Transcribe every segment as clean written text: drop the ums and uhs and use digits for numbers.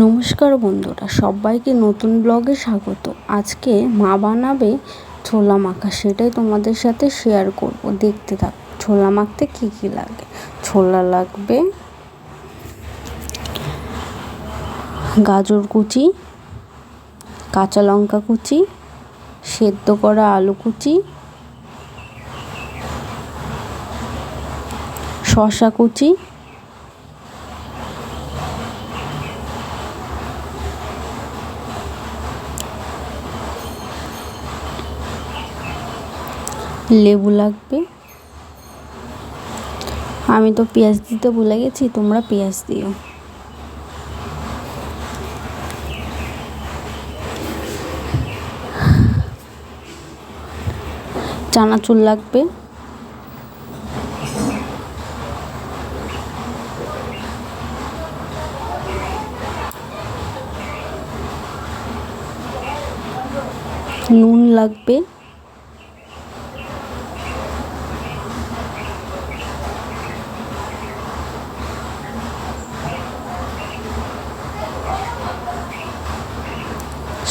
নমস্কার বন্ধুরা, সবাইকে নতুন ব্লগে স্বাগত। আজকে মা বানাবে ছোলা মাখা, সেটাই তোমাদের সাথে শেয়ার করব। দেখতে থাক। ছোলা মাখতে কি কি লাগে। ছোলা লাগবে, গাজর কুচি, কাঁচা লঙ্কা কুচি, সেদ্ধ করা আলু কুচি, শসা কুচি, লেবু লাগবে। আমি তো পেঁয়াজ দিতে ভুলে গেছি, তোমরা পেঁয়াজ দিও। চানাচুর লাগবে, নুন লাগবে,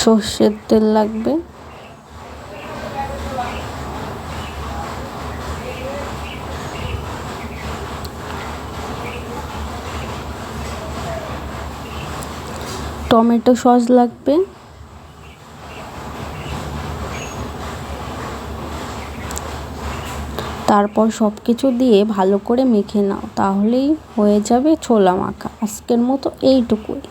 সর্ষের তেল লাগবে, টমেটো সস লাগবে, তারপর সব কিছু দিয়ে ভালো করে মেখে নাও, তাহলেই হয়ে যাবে ছোলা মাখা। আজকের মতো এইটুকুই।